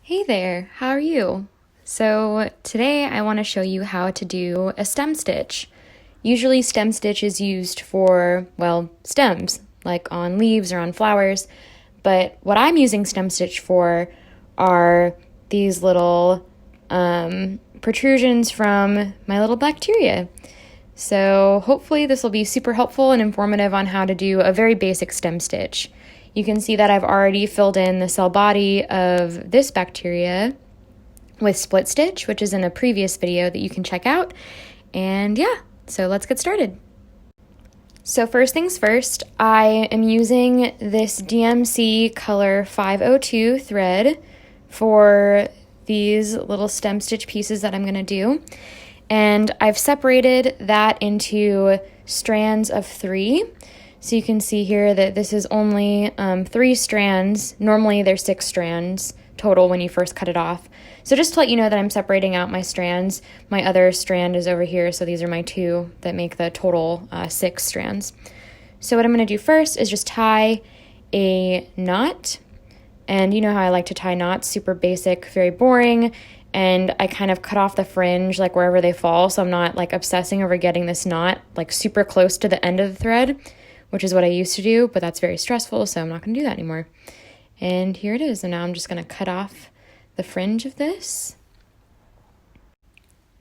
Hey there, how are you? So today I want to show you how to do a stem stitch. Usually stem stitch is used for, well, stems, like on leaves or on flowers, but what I'm using stem stitch for are these little protrusions from my little bacteria. So hopefully this will be super helpful and informative on how to do a very basic stem stitch. You can see that I've already filled in the cell body of this bacteria with split stitch, which is in a previous video that you can check out. And yeah, so let's get started. So first things first, I am using this DMC color 502 thread for these little stem stitch pieces that I'm going to do. And I've separated that into strands of 3. So you can see here that this is only 3 strands. Normally there's 6 strands total when you first cut it off. So just to let you know that I'm separating out my strands, my other strand is over here, so these are my 2 that make the total 6 strands. So what I'm going to do first is just tie a knot. And you know how I like to tie knots, super basic, very boring. And I kind of cut off the fringe like wherever they fall, so I'm not like obsessing over getting this knot like super close to the end of the thread, which is what I used to do, but that's very stressful, so I'm not going to do that anymore. And here it is, and now I'm just going to cut off the fringe of this.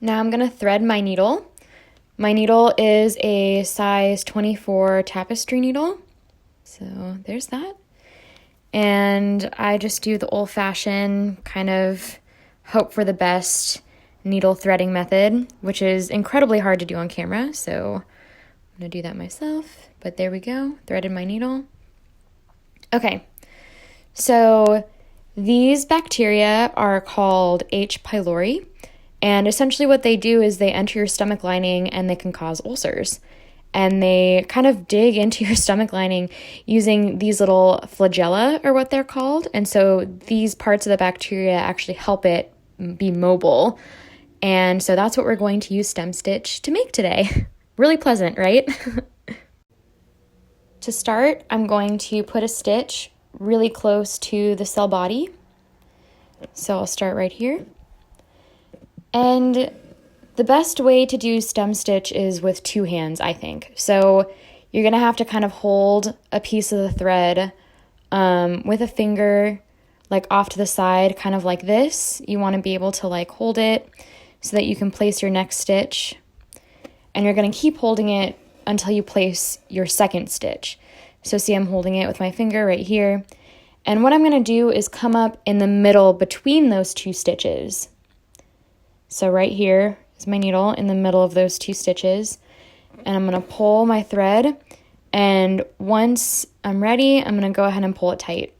Now I'm going to thread my needle. My needle is a size 24 tapestry needle, so there's that. And I just do the old-fashioned kind of hope for the best needle threading method, which is incredibly hard to do on camera, so I'm going to do that myself. But there we go, threaded my needle. Okay, so these bacteria are called H. pylori, and essentially what they do is they enter your stomach lining and they can cause ulcers. And they kind of dig into your stomach lining using these little flagella, or what they're called. And so these parts of the bacteria actually help it be mobile. And so that's what we're going to use stem stitch to make today. Really pleasant, right? To start, I'm going to put a stitch really close to the cell body. So I'll start right here. And the best way to do stem stitch is with 2 hands, I think. So you're going to have to kind of hold a piece of the thread with a finger like off to the side, kind of like this. You want to be able to like hold it so that you can place your next stitch. And you're going to keep holding it until you place your second stitch. So see, I'm holding it with my finger right here. And what I'm going to do is come up in the middle between those 2 stitches. So right here is my needle in the middle of those 2 stitches. And I'm going to pull my thread. And once I'm ready, I'm going to go ahead and pull it tight.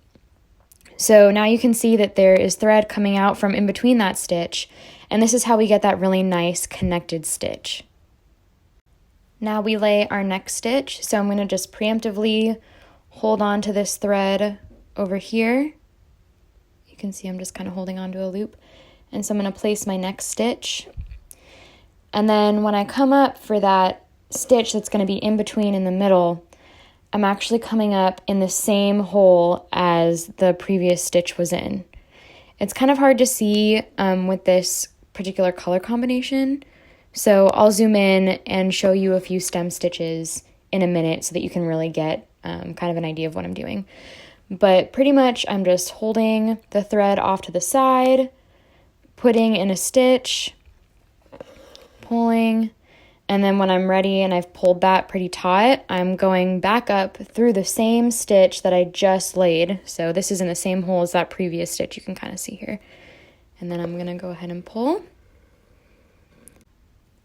So now you can see that there is thread coming out from in between that stitch. And this is how we get that really nice connected stitch. Now we lay our next stitch, so I'm going to just preemptively hold on to this thread over here. You can see I'm just kind of holding on to a loop. And so I'm going to place my next stitch. And then when I come up for that stitch that's going to be in between in the middle, I'm actually coming up in the same hole as the previous stitch was in. It's kind of hard to see with this particular color combination. So I'll zoom in and show you a few stem stitches in a minute so that you can really get kind of an idea of what I'm doing. But pretty much I'm just holding the thread off to the side, putting in a stitch, pulling, and then when I'm ready and I've pulled that pretty taut, I'm going back up through the same stitch that I just laid. So this is in the same hole as that previous stitch, you can kind of see here. And then I'm going to go ahead and pull.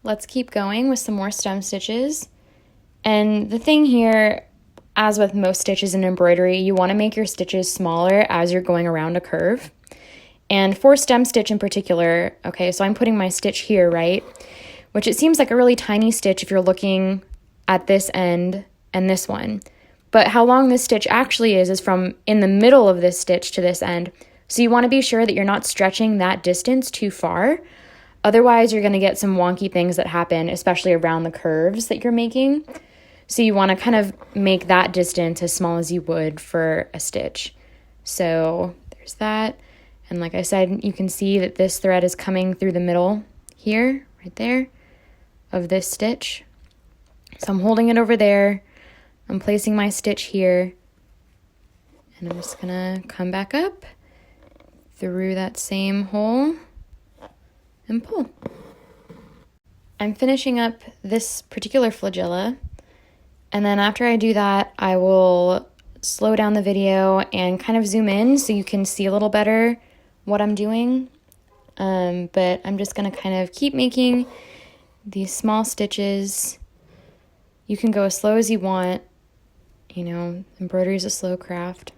Let's keep going with some more stem stitches. And the thing here, as with most stitches in embroidery, you want to make your stitches smaller as you're going around a curve. And for stem stitch in particular, okay, so I'm putting my stitch here, right? Which it seems like a really tiny stitch if you're looking at this end and this one. But how long this stitch actually is from in the middle of this stitch to this end. So you want to be sure that you're not stretching that distance too far. Otherwise, you're going to get some wonky things that happen, especially around the curves that you're making. So you want to kind of make that distance as small as you would for a stitch. So there's that. And like I said, you can see that this thread is coming through the middle here, right there, of this stitch. So I'm holding it over there, I'm placing my stitch here, and I'm just gonna come back up through that same hole and pull. I'm finishing up this particular flagella, and then after I do that, I will slow down the video and kind of zoom in so you can see a little better what I'm doing. But I'm just gonna kind of keep making these small stitches. You can go as slow as you want. You know, embroidery is a slow craft.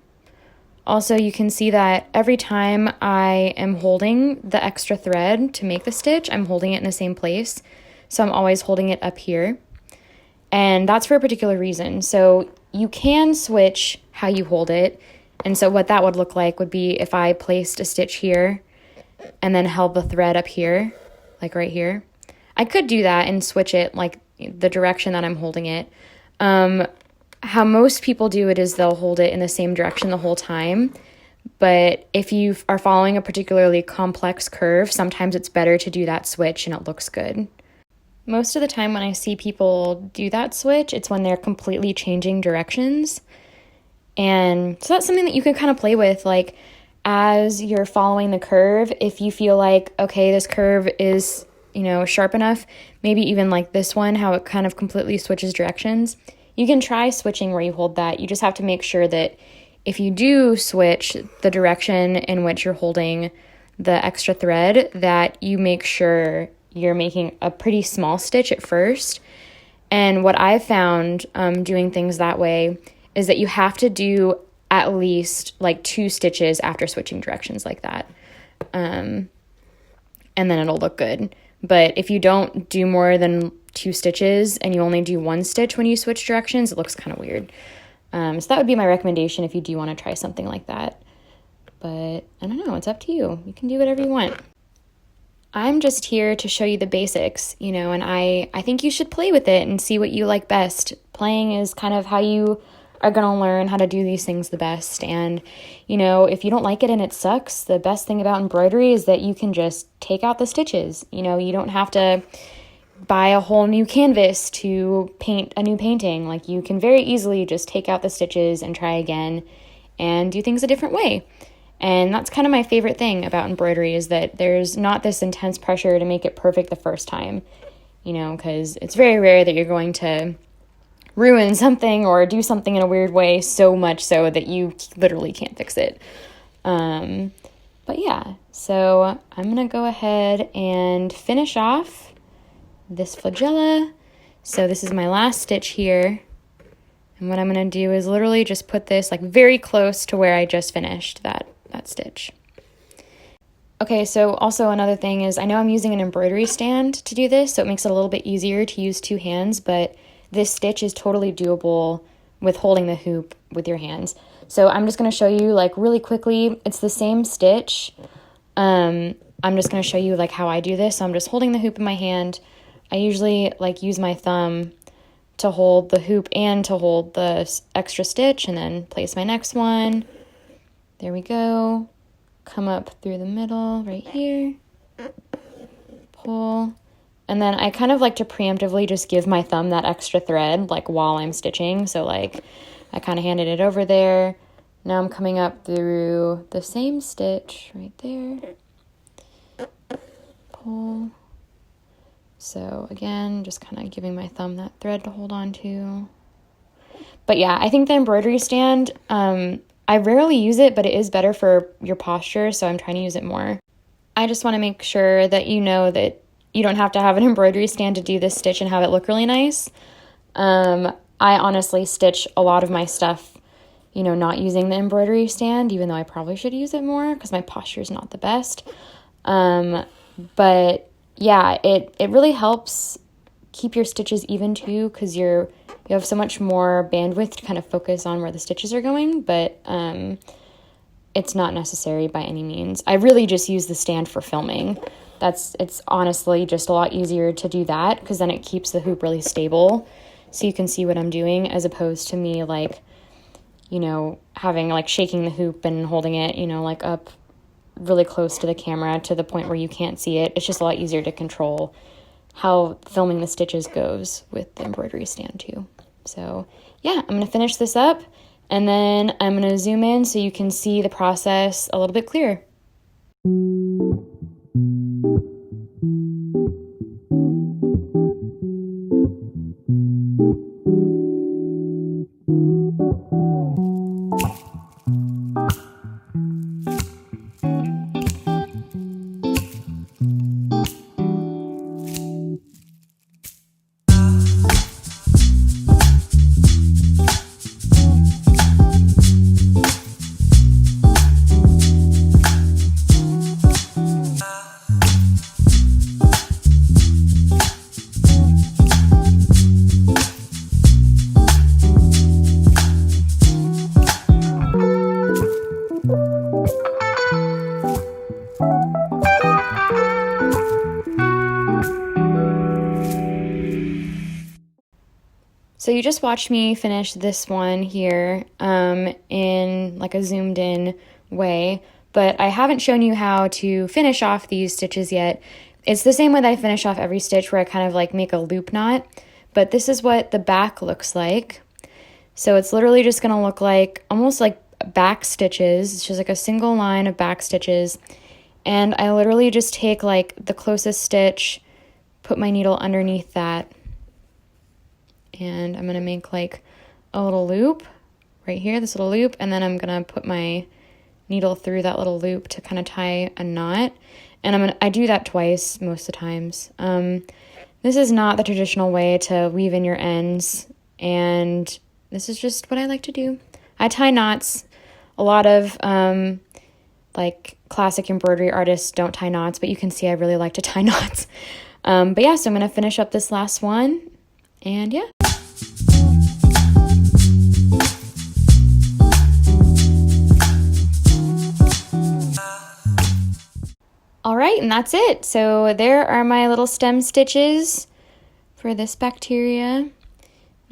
Also, you can see that every time I am holding the extra thread to make the stitch, I'm holding it in the same place. So I'm always holding it up here. And that's for a particular reason. So you can switch how you hold it. And so what that would look like would be if I placed a stitch here and then held the thread up here, like right here. I could do that and switch it like the direction that I'm holding it. How most people do it is they'll hold it in the same direction the whole time. But if you are following a particularly complex curve, sometimes it's better to do that switch and it looks good. Most of the time when I see people do that switch, it's when they're completely changing directions. And so that's something that you can kind of play with, like as you're following the curve, if you feel like, okay, this curve is, you know, sharp enough, maybe even like this one, how it kind of completely switches directions. You can try switching where you hold that. You just have to make sure that if you do switch the direction in which you're holding the extra thread, that you make sure you're making a pretty small stitch at first. And what I've found doing things that way is that you have to do at least like 2 stitches after switching directions like that. And then it'll look good. But if you don't do more than 2 stitches and you only do 1 stitch when you switch directions, it looks kind of weird. So that would be my recommendation if you do want to try something like that. But I don't know, it's up to you. You can do whatever you want. I'm just here to show you the basics, you know, and I think you should play with it and see what you like best. Playing is kind of how you are going to learn how to do these things the best. And, you know, if you don't like it and it sucks, the best thing about embroidery is that you can just take out the stitches. You know, you don't have to buy a whole new canvas to paint a new painting. Like, you can very easily just take out the stitches and try again and do things a different way. And that's kind of my favorite thing about embroidery, is that there's not this intense pressure to make it perfect the first time, you know, because it's very rare that you're going to ruin something or do something in a weird way, so much so that you literally can't fix it. But yeah, so I'm going to go ahead and finish off this flagella. So this is my last stitch here. And what I'm going to do is literally just put this like very close to where I just finished that stitch. Okay, so also another thing is I know I'm using an embroidery stand to do this, so it makes it a little bit easier to use 2 hands, but this stitch is totally doable with holding the hoop with your hands. So I'm just going to show you like really quickly. It's the same stitch. I'm just going to show you like how I do this. So I'm just holding the hoop in my hand. I usually like use my thumb to hold the hoop and to hold the extra stitch, and then place my next one. There we go. Come up through the middle right here. Pull. And then I kind of like to preemptively just give my thumb that extra thread like while I'm stitching. So like I kind of handed it over there. Now I'm coming up through the same stitch right there. Pull. So again, just kind of giving my thumb that thread to hold on to. But yeah, I think the embroidery stand, I rarely use it, but it is better for your posture, so I'm trying to use it more. I just want to make sure that you know that you don't have to have an embroidery stand to do this stitch and have it look really nice. I honestly stitch a lot of my stuff, you know, not using the embroidery stand, even though I probably should use it more because my posture is not the best. But yeah, it really helps keep your stitches even too, because you have so much more bandwidth to kind of focus on where the stitches are going, but it's not necessary by any means. I really just use the stand for filming. It's honestly just a lot easier to do that, because then it keeps the hoop really stable so you can see what I'm doing, as opposed to me like, you know, having like shaking the hoop and holding it, you know, like up really close to the camera to the point where you can't see it. It's just a lot easier to control how filming the stitches goes with the embroidery stand too. So yeah, I'm gonna finish this up and then I'm gonna zoom in so you can see the process a little bit clearer. So you just watched me finish this one here in like a zoomed in way, but I haven't shown you how to finish off these stitches yet. It's the same way that I finish off every stitch where I kind of like make a loop knot, but this is what the back looks like. So it's literally just gonna look like almost like back stitches. It's just like a single line of back stitches. And I literally just take like the closest stitch, put my needle underneath that, and I'm gonna make like a little loop right here, this little loop, and then I'm gonna put my needle through that little loop to kind of tie a knot. And I do that twice most of the times. This is not the traditional way to weave in your ends, and this is just what I like to do. I tie knots. A lot of like classic embroidery artists don't tie knots, but you can see I really like to tie knots. But yeah, so I'm gonna finish up this last one, and yeah. All right, and that's it. So there are my little stem stitches for this bacteria, and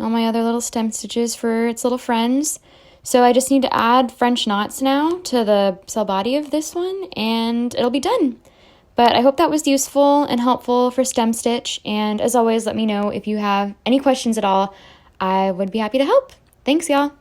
all my other little stem stitches for its little friends. So I just need to add French knots now to the cell body of this one, and it'll be done. But I hope that was useful and helpful for stem stitch, and as always, let me know if you have any questions at all. I would be happy to help. Thanks, y'all.